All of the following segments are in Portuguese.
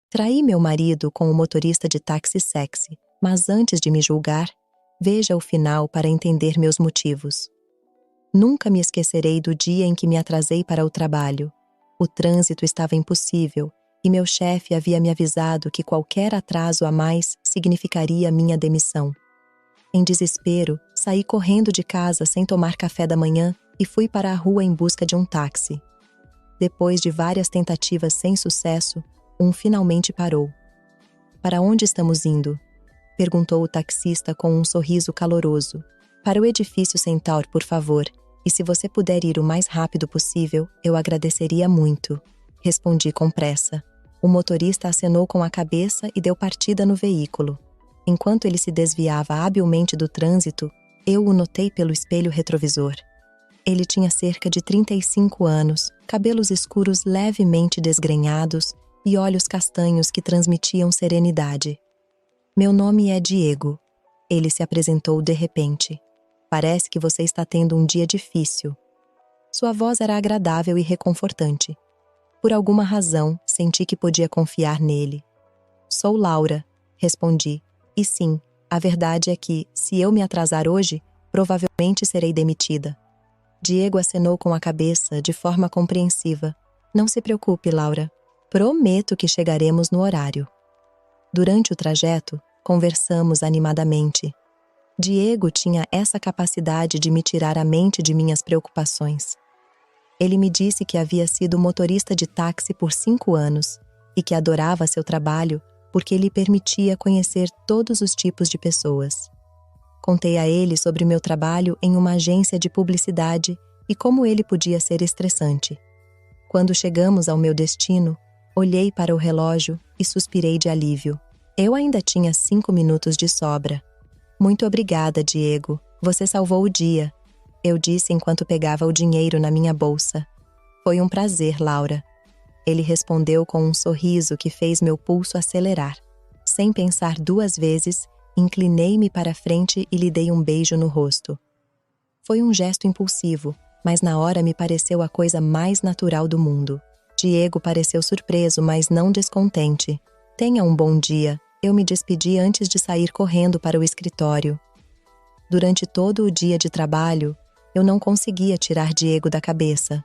Traí meu marido com o motorista de táxi sexy, mas antes de me julgar, veja o final para entender meus motivos. Nunca me esquecerei do dia em que me atrasei para o trabalho. O trânsito estava impossível e meu chefe havia me avisado que qualquer atraso a mais significaria minha demissão. Em desespero, saí correndo de casa sem tomar café da manhã e fui para a rua em busca de um táxi. Depois de várias tentativas sem sucesso, um finalmente parou. "Para onde estamos indo?" perguntou o taxista com um sorriso caloroso. "Para o edifício Centaur, por favor, e se você puder ir o mais rápido possível, eu agradeceria muito", respondi com pressa. O motorista acenou com a cabeça e deu partida no veículo. Enquanto ele se desviava habilmente do trânsito, eu o notei pelo espelho retrovisor. Ele tinha cerca de 35 anos, cabelos escuros levemente desgrenhados e olhos castanhos que transmitiam serenidade. "Meu nome é Diego", ele se apresentou de repente. "Parece que você está tendo um dia difícil." Sua voz era agradável e reconfortante. Por alguma razão, senti que podia confiar nele. "Sou Laura", respondi. "E sim, a verdade é que, se eu me atrasar hoje, provavelmente serei demitida." Diego acenou com a cabeça de forma compreensiva. "Não se preocupe, Laura. Prometo que chegaremos no horário." Durante o trajeto, conversamos animadamente. Diego tinha essa capacidade de me tirar a mente de minhas preocupações. Ele me disse que havia sido motorista de táxi por 5 anos e que adorava seu trabalho porque lhe permitia conhecer todos os tipos de pessoas. Contei a ele sobre meu trabalho em uma agência de publicidade e como ele podia ser estressante. Quando chegamos ao meu destino, olhei para o relógio e suspirei de alívio. Eu ainda tinha 5 minutos de sobra. "Muito obrigada, Diego. Você salvou o dia", eu disse enquanto pegava o dinheiro na minha bolsa. "Foi um prazer, Laura." Ele respondeu com um sorriso que fez meu pulso acelerar. Sem pensar 2 vezes, inclinei-me para a frente e lhe dei um beijo no rosto. Foi um gesto impulsivo, mas na hora me pareceu a coisa mais natural do mundo. Diego pareceu surpreso, mas não descontente. "Tenha um bom dia", eu me despedi antes de sair correndo para o escritório. Durante todo o dia de trabalho, eu não conseguia tirar Diego da cabeça.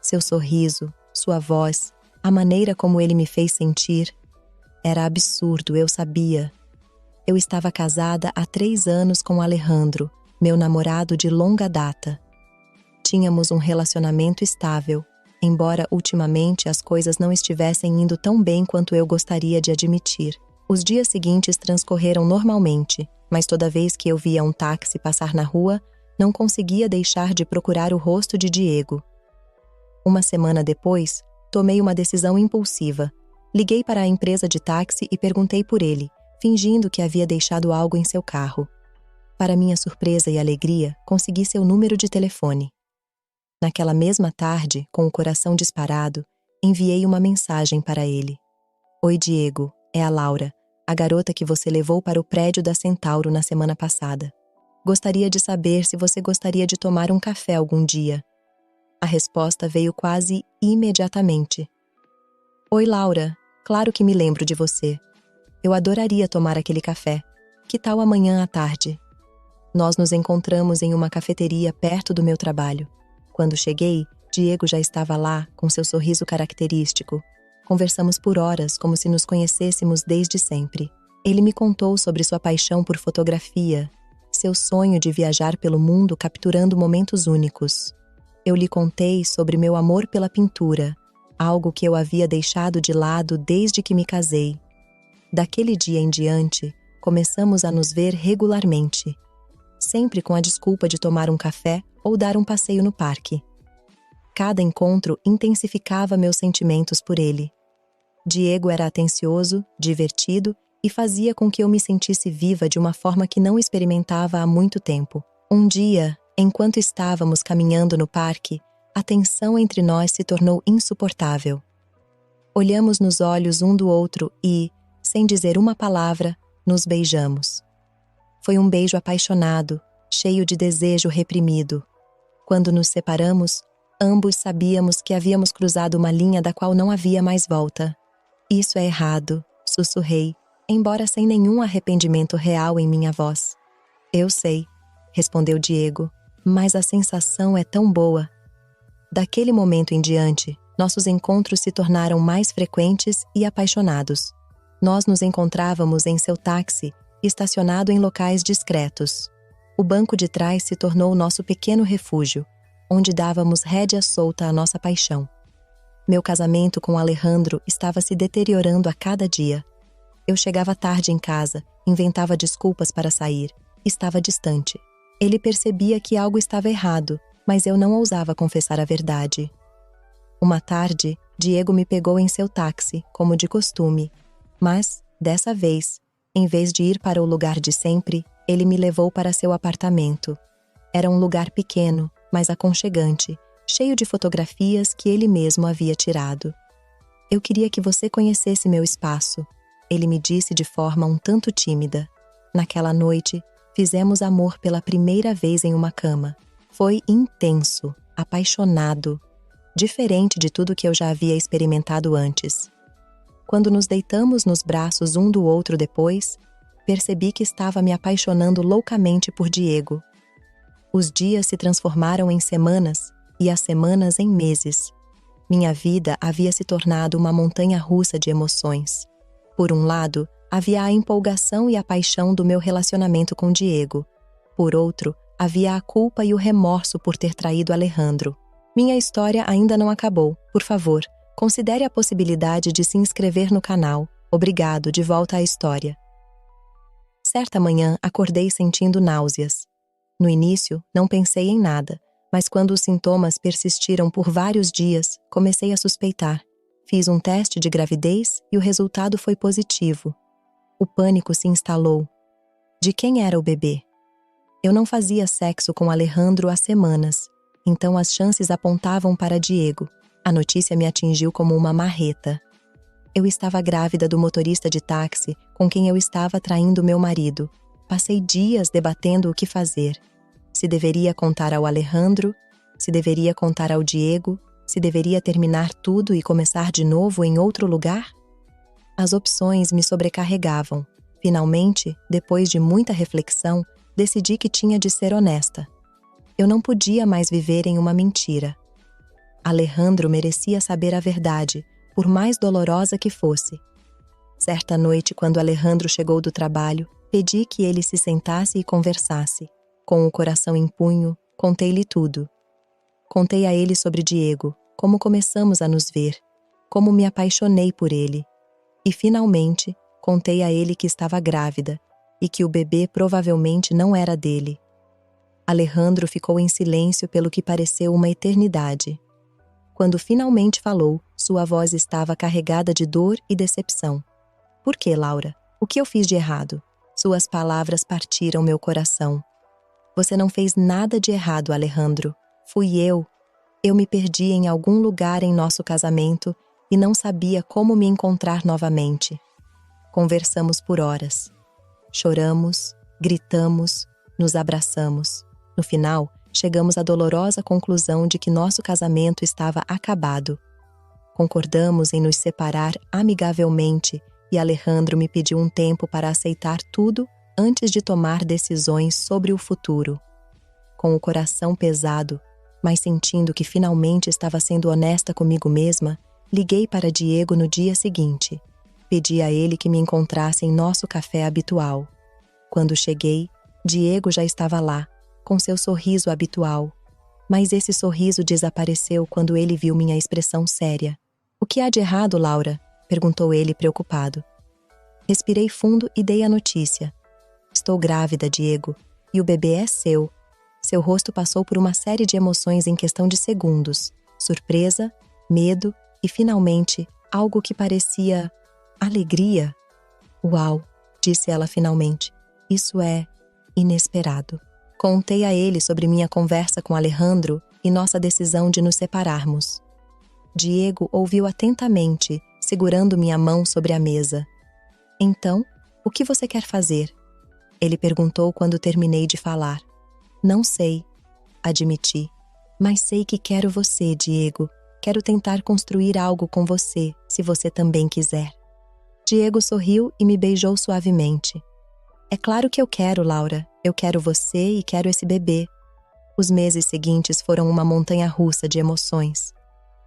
Seu sorriso, sua voz, a maneira como ele me fez sentir. Era absurdo, eu sabia. Eu estava casada há 3 anos com Alejandro, meu namorado de longa data. Tínhamos um relacionamento estável, embora ultimamente as coisas não estivessem indo tão bem quanto eu gostaria de admitir. Os dias seguintes transcorreram normalmente, mas toda vez que eu via um táxi passar na rua, não conseguia deixar de procurar o rosto de Diego. Uma semana depois, tomei uma decisão impulsiva. Liguei para a empresa de táxi e perguntei por ele, fingindo que havia deixado algo em seu carro. Para minha surpresa e alegria, consegui seu número de telefone. Naquela mesma tarde, com o coração disparado, enviei uma mensagem para ele. "Oi, Diego, é a Laura, a garota que você levou para o prédio da Centauro na semana passada. Gostaria de saber se você gostaria de tomar um café algum dia." A resposta veio quase imediatamente. "Oi, Laura, claro que me lembro de você. Eu adoraria tomar aquele café. Que tal amanhã à tarde?" Nós nos encontramos em uma cafeteria perto do meu trabalho. Quando cheguei, Diego já estava lá, com seu sorriso característico. Conversamos por horas, como se nos conhecêssemos desde sempre. Ele me contou sobre sua paixão por fotografia, seu sonho de viajar pelo mundo capturando momentos únicos. Eu lhe contei sobre meu amor pela pintura, algo que eu havia deixado de lado desde que me casei. Daquele dia em diante, começamos a nos ver regularmente, sempre com a desculpa de tomar um café ou dar um passeio no parque. Cada encontro intensificava meus sentimentos por ele. Diego era atencioso, divertido e fazia com que eu me sentisse viva de uma forma que não experimentava há muito tempo. Um dia, enquanto estávamos caminhando no parque, a tensão entre nós se tornou insuportável. Olhamos nos olhos um do outro e, sem dizer uma palavra, nos beijamos. Foi um beijo apaixonado, cheio de desejo reprimido. Quando nos separamos, ambos sabíamos que havíamos cruzado uma linha da qual não havia mais volta. Isso é errado, sussurrei, embora sem nenhum arrependimento real em minha voz. Eu sei, respondeu Diego, mas a sensação é tão boa. Daquele momento em diante, nossos encontros se tornaram mais frequentes e apaixonados. Nós nos encontrávamos em seu táxi, estacionado em locais discretos. O banco de trás se tornou nosso pequeno refúgio, onde dávamos rédea solta à nossa paixão. Meu casamento com Alejandro estava se deteriorando a cada dia. Eu chegava tarde em casa, inventava desculpas para sair, estava distante. Ele percebia que algo estava errado, mas eu não ousava confessar a verdade. Uma tarde, Diego me pegou em seu táxi, como de costume. Mas, dessa vez, em vez de ir para o lugar de sempre, ele me levou para seu apartamento. Era um lugar pequeno, mas aconchegante, cheio de fotografias que ele mesmo havia tirado. Eu queria que você conhecesse meu espaço, ele me disse de forma um tanto tímida. Naquela noite, fizemos amor pela primeira vez em uma cama. Foi intenso, apaixonado, diferente de tudo que eu já havia experimentado antes. Quando nos deitamos nos braços um do outro depois, percebi que estava me apaixonando loucamente por Diego. Os dias se transformaram em semanas e as semanas em meses. Minha vida havia se tornado uma montanha-russa de emoções. Por um lado, havia a empolgação e a paixão do meu relacionamento com Diego. Por outro, havia a culpa e o remorso por ter traído Alejandro. Minha história ainda não acabou. Por favor, considere a possibilidade de se inscrever no canal. Obrigado, de volta à história. Certa manhã, acordei sentindo náuseas. No início, não pensei em nada, mas quando os sintomas persistiram por vários dias, comecei a suspeitar. Fiz um teste de gravidez e o resultado foi positivo. O pânico se instalou. De quem era o bebê? Eu não fazia sexo com Alejandro há semanas, então as chances apontavam para Diego. A notícia me atingiu como uma marreta. Eu estava grávida do motorista de táxi com quem eu estava traindo meu marido. Passei dias debatendo o que fazer. Se deveria contar ao Alejandro, se deveria contar ao Diego, se deveria terminar tudo e começar de novo em outro lugar? As opções me sobrecarregavam. Finalmente, depois de muita reflexão, decidi que tinha de ser honesta. Eu não podia mais viver em uma mentira. Alejandro merecia saber a verdade, por mais dolorosa que fosse. Certa noite, quando Alejandro chegou do trabalho, pedi que ele se sentasse e conversasse. Com o coração em punho, contei-lhe tudo. Contei a ele sobre Diego, como começamos a nos ver, como me apaixonei por ele. E, finalmente, contei a ele que estava grávida e que o bebê provavelmente não era dele. Alejandro ficou em silêncio pelo que pareceu uma eternidade. Quando finalmente falou, sua voz estava carregada de dor e decepção. Por que, Laura? O que eu fiz de errado? Suas palavras partiram meu coração. Você não fez nada de errado, Alejandro. Fui eu. Eu me perdi em algum lugar em nosso casamento e não sabia como me encontrar novamente. Conversamos por horas. Choramos, gritamos, nos abraçamos. No final, chegamos à dolorosa conclusão de que nosso casamento estava acabado. Concordamos em nos separar amigavelmente e Alejandro me pediu um tempo para aceitar tudo antes de tomar decisões sobre o futuro. Com o coração pesado, mas sentindo que finalmente estava sendo honesta comigo mesma, liguei para Diego no dia seguinte. Pedi a ele que me encontrasse em nosso café habitual. Quando cheguei, Diego já estava lá, com seu sorriso habitual. Mas esse sorriso desapareceu quando ele viu minha expressão séria. O que há de errado, Laura? Perguntou ele preocupado. Respirei fundo e dei a notícia. Estou grávida, Diego, e o bebê é seu. Seu rosto passou por uma série de emoções em questão de segundos. Surpresa, medo e, finalmente, algo que parecia alegria. Uau, disse ela finalmente. Isso é inesperado. Contei a ele sobre minha conversa com Alejandro e nossa decisão de nos separarmos. Diego ouviu atentamente, segurando minha mão sobre a mesa. Então, o que você quer fazer? Ele perguntou quando terminei de falar. Não sei, admiti. Mas sei que quero você, Diego. Quero tentar construir algo com você, se você também quiser. Diego sorriu e me beijou suavemente. É claro que eu quero, Laura. Eu quero você e quero esse bebê. Os meses seguintes foram uma montanha-russa de emoções.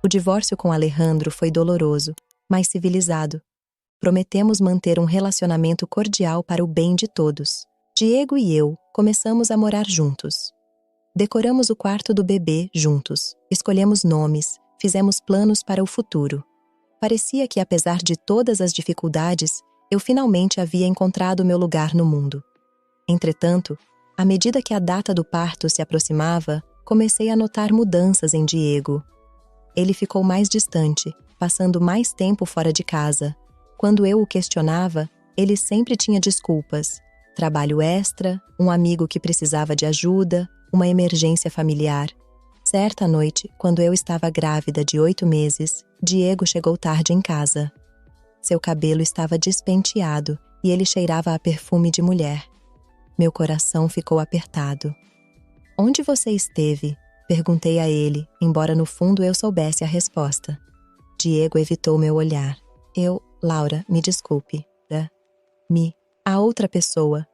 O divórcio com Alejandro foi doloroso, mas civilizado. Prometemos manter um relacionamento cordial para o bem de todos. Diego e eu começamos a morar juntos. Decoramos o quarto do bebê juntos, escolhemos nomes, fizemos planos para o futuro. Parecia que, apesar de todas as dificuldades, eu finalmente havia encontrado meu lugar no mundo. Entretanto, à medida que a data do parto se aproximava, comecei a notar mudanças em Diego. Ele ficou mais distante, passando mais tempo fora de casa. Quando eu o questionava, ele sempre tinha desculpas. Trabalho extra, um amigo que precisava de ajuda, uma emergência familiar. Certa noite, quando eu estava grávida de 8 meses, Diego chegou tarde em casa. Seu cabelo estava despenteado e ele cheirava a perfume de mulher. Meu coração ficou apertado. Onde você esteve? Perguntei a ele, embora no fundo eu soubesse a resposta. Diego evitou meu olhar. Laura, me desculpe. A outra pessoa.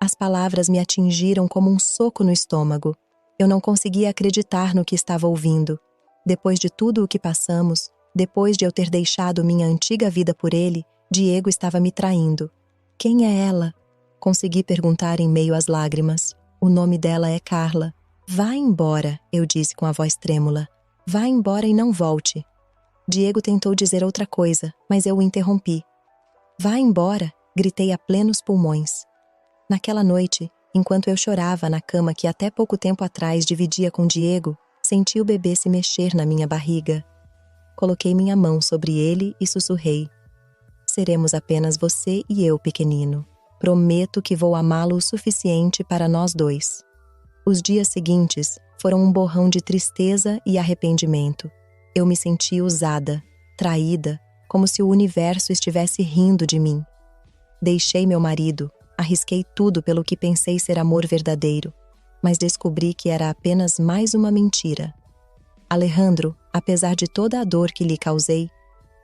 As palavras me atingiram como um soco no estômago. Eu não conseguia acreditar no que estava ouvindo. Depois de tudo o que passamos, depois de eu ter deixado minha antiga vida por ele, Diego estava me traindo. Quem é ela? Consegui perguntar em meio às lágrimas. O nome dela é Carla. Vá embora, eu disse com a voz trêmula. Vá embora e não volte. Diego tentou dizer outra coisa, mas eu o interrompi. Vá embora, gritei a plenos pulmões. Naquela noite, enquanto eu chorava na cama que até pouco tempo atrás dividia com Diego, senti o bebê se mexer na minha barriga. Coloquei minha mão sobre ele e sussurrei. Seremos apenas você e eu, pequenino. Prometo que vou amá-lo o suficiente para nós dois. Os dias seguintes foram um borrão de tristeza e arrependimento. Eu me senti usada, traída, como se o universo estivesse rindo de mim. Deixei meu marido, arrisquei tudo pelo que pensei ser amor verdadeiro, mas descobri que era apenas mais uma mentira. Alejandro, apesar de toda a dor que lhe causei,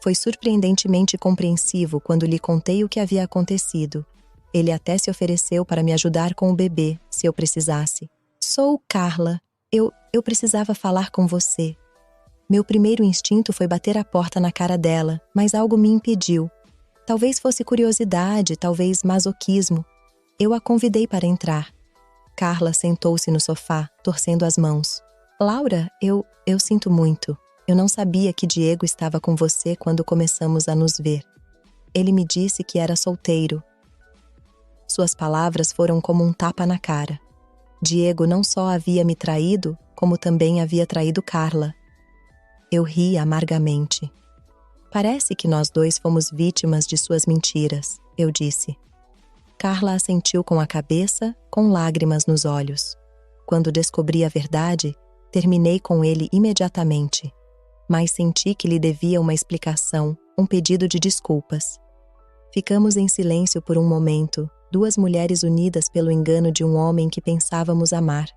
foi surpreendentemente compreensivo quando lhe contei o que havia acontecido. Ele até se ofereceu para me ajudar com o bebê, se eu precisasse. Sou Carla. Eu precisava falar com você. Meu primeiro instinto foi bater a porta na cara dela, mas algo me impediu. Talvez fosse curiosidade, talvez masoquismo. Eu a convidei para entrar. Carla sentou-se no sofá, torcendo as mãos. Laura, eu sinto muito. Eu não sabia que Diego estava com você quando começamos a nos ver. Ele me disse que era solteiro. Suas palavras foram como um tapa na cara. Diego não só havia me traído, como também havia traído Carla. Eu ri amargamente. Parece que nós dois fomos vítimas de suas mentiras, eu disse. Carla assentiu com a cabeça, com lágrimas nos olhos. Quando descobri a verdade, terminei com ele imediatamente. Mas senti que lhe devia uma explicação, um pedido de desculpas. Ficamos em silêncio por um momento, duas mulheres unidas pelo engano de um homem que pensávamos amar.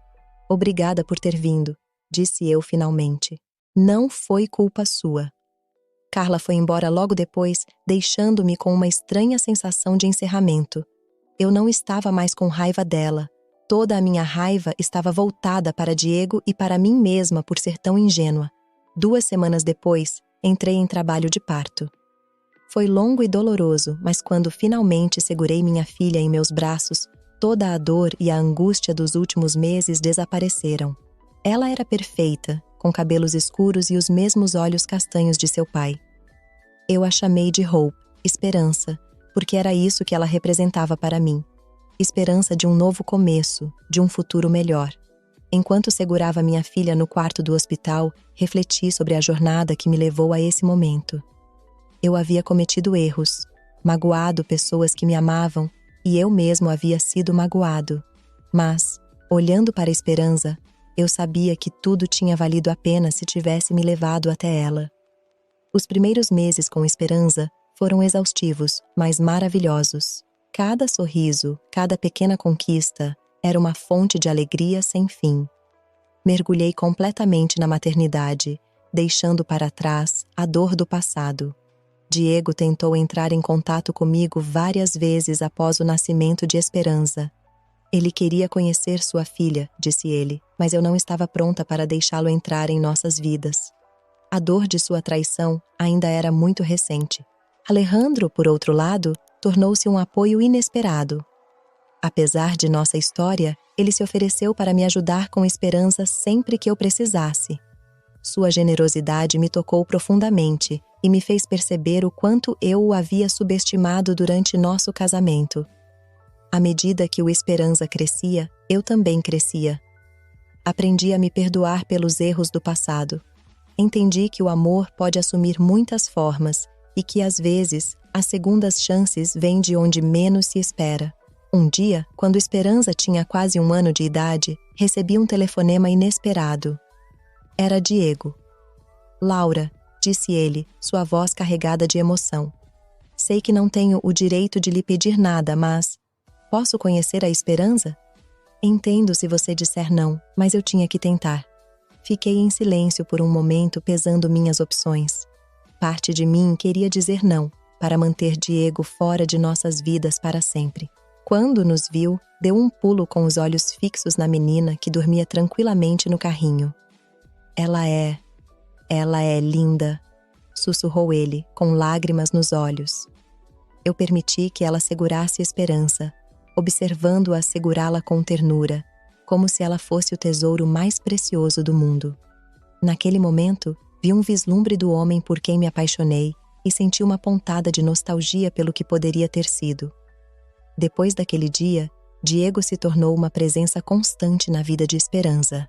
Obrigada por ter vindo, disse eu finalmente. Não foi culpa sua. Carla foi embora logo depois, deixando-me com uma estranha sensação de encerramento. Eu não estava mais com raiva dela. Toda a minha raiva estava voltada para Diego e para mim mesma por ser tão ingênua. 2 semanas depois, entrei em trabalho de parto. Foi longo e doloroso, mas quando finalmente segurei minha filha em meus braços, toda a dor e a angústia dos últimos meses desapareceram. Ela era perfeita, com cabelos escuros e os mesmos olhos castanhos de seu pai. Eu a chamei de Hope, esperança, porque era isso que ela representava para mim. Esperança de um novo começo, de um futuro melhor. Enquanto segurava minha filha no quarto do hospital, refleti sobre a jornada que me levou a esse momento. Eu havia cometido erros, magoado pessoas que me amavam, e eu mesmo havia sido magoado. Mas, olhando para a Esperança, eu sabia que tudo tinha valido a pena se tivesse me levado até ela. Os primeiros meses com Esperança foram exaustivos, mas maravilhosos. Cada sorriso, cada pequena conquista, era uma fonte de alegria sem fim. Mergulhei completamente na maternidade, deixando para trás a dor do passado. Diego tentou entrar em contato comigo várias vezes após o nascimento de Esperança. Ele queria conhecer sua filha, disse ele, mas eu não estava pronta para deixá-lo entrar em nossas vidas. A dor de sua traição ainda era muito recente. Alejandro, por outro lado, tornou-se um apoio inesperado. Apesar de nossa história, ele se ofereceu para me ajudar com Esperança sempre que eu precisasse. Sua generosidade me tocou profundamente e me fez perceber o quanto eu o havia subestimado durante nosso casamento. À medida que o Esperança crescia, eu também crescia. Aprendi a me perdoar pelos erros do passado. Entendi que o amor pode assumir muitas formas e que, às vezes, as segundas chances vêm de onde menos se espera. Um dia, quando Esperança tinha quase 1 ano de idade, recebi um telefonema inesperado. Era Diego. Laura, disse ele, sua voz carregada de emoção. Sei que não tenho o direito de lhe pedir nada, mas... Posso conhecer a Esperança? Entendo se você disser não, mas eu tinha que tentar. Fiquei em silêncio por um momento, pesando minhas opções. Parte de mim queria dizer não, para manter Diego fora de nossas vidas para sempre. Quando nos viu, deu um pulo com os olhos fixos na menina que dormia tranquilamente no carrinho. Ela é linda, sussurrou ele, com lágrimas nos olhos. Eu permiti que ela segurasse Esperança, observando-a segurá-la com ternura, como se ela fosse o tesouro mais precioso do mundo. Naquele momento, vi um vislumbre do homem por quem me apaixonei e senti uma pontada de nostalgia pelo que poderia ter sido. Depois daquele dia, Diego se tornou uma presença constante na vida de Esperança.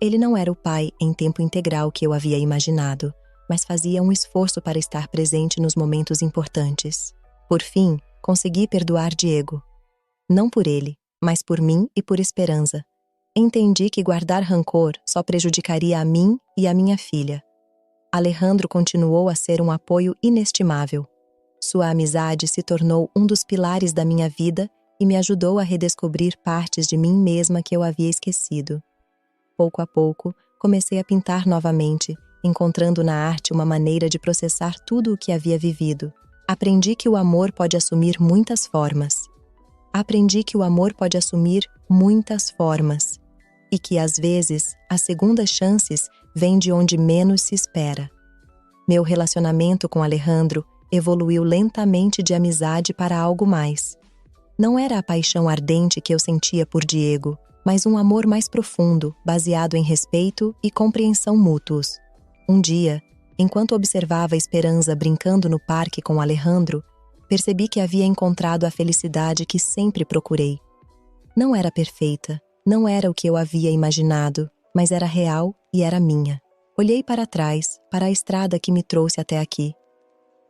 Ele não era o pai em tempo integral que eu havia imaginado, mas fazia um esforço para estar presente nos momentos importantes. Por fim, consegui perdoar Diego. Não por ele, mas por mim e por Esperança. Entendi que guardar rancor só prejudicaria a mim e a minha filha. Alejandro continuou a ser um apoio inestimável. Sua amizade se tornou um dos pilares da minha vida e me ajudou a redescobrir partes de mim mesma que eu havia esquecido. Pouco a pouco, comecei a pintar novamente, encontrando na arte uma maneira de processar tudo o que havia vivido. Aprendi que o amor pode assumir muitas formas. E que, às vezes, as segundas chances vêm de onde menos se espera. Meu relacionamento com Alejandro evoluiu lentamente de amizade para algo mais. Não era a paixão ardente que eu sentia por Diego, mas um amor mais profundo, baseado em respeito e compreensão mútuos. Um dia, enquanto observava Esperança brincando no parque com Alejandro, percebi que havia encontrado a felicidade que sempre procurei. Não era perfeita, não era o que eu havia imaginado, mas era real e era minha. Olhei para trás, para a estrada que me trouxe até aqui.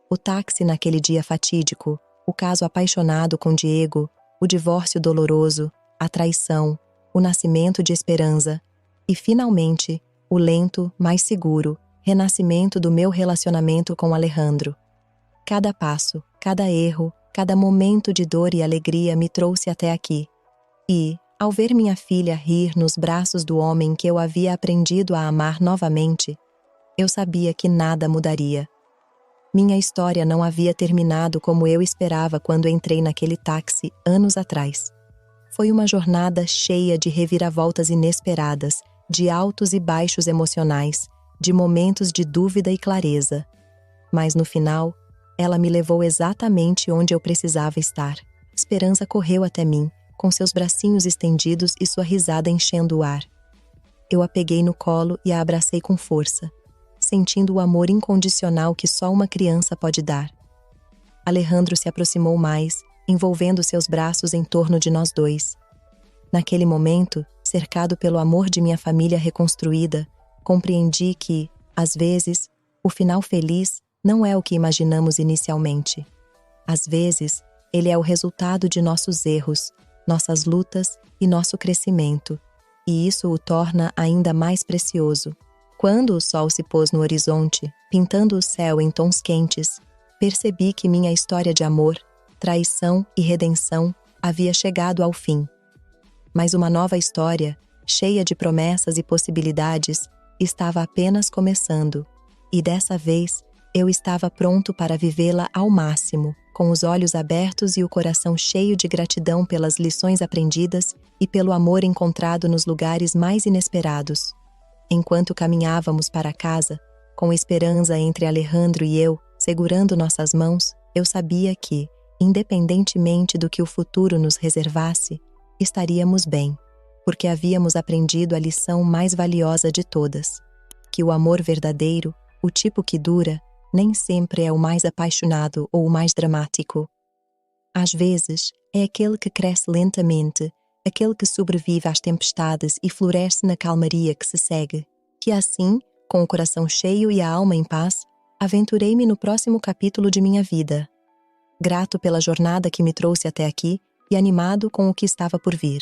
O táxi naquele dia fatídico, o caso apaixonado com Diego, o divórcio doloroso, a traição, o nascimento de Esperança e, finalmente, o lento, mas seguro, renascimento do meu relacionamento com Alejandro. Cada passo, cada erro, cada momento de dor e alegria me trouxe até aqui. E, ao ver minha filha rir nos braços do homem que eu havia aprendido a amar novamente, eu sabia que nada mudaria. Minha história não havia terminado como eu esperava quando entrei naquele táxi anos atrás. Foi uma jornada cheia de reviravoltas inesperadas, de altos e baixos emocionais, de momentos de dúvida e clareza. Mas no final, ela me levou exatamente onde eu precisava estar. Esperança correu até mim, com seus bracinhos estendidos e sua risada enchendo o ar. Eu a peguei no colo e a abracei com força, sentindo o amor incondicional que só uma criança pode dar. Alejandro se aproximou mais, envolvendo seus braços em torno de nós dois. Naquele momento, cercado pelo amor de minha família reconstruída, compreendi que, às vezes, o final feliz não é o que imaginamos inicialmente. Às vezes, ele é o resultado de nossos erros, nossas lutas e nosso crescimento, e isso o torna ainda mais precioso. Quando o sol se pôs no horizonte, pintando o céu em tons quentes, percebi que minha história de amor, traição e redenção havia chegado ao fim. Mas uma nova história, cheia de promessas e possibilidades, estava apenas começando, e dessa vez Eu estava pronto para vivê-la ao máximo, com os olhos abertos e o coração cheio de gratidão pelas lições aprendidas e pelo amor encontrado nos lugares mais inesperados. Enquanto caminhávamos para casa, com esperança entre Alejandro e eu, segurando nossas mãos, eu sabia que, independentemente do que o futuro nos reservasse, estaríamos bem, porque havíamos aprendido a lição mais valiosa de todas, que o amor verdadeiro, o tipo que dura, nem sempre é o mais apaixonado ou o mais dramático. Às vezes, é aquele que cresce lentamente, aquele que sobrevive às tempestades e floresce na calmaria que se segue, que assim, com o coração cheio e a alma em paz, aventurei-me no próximo capítulo de minha vida. Grato pela jornada que me trouxe até aqui e animado com o que estava por vir.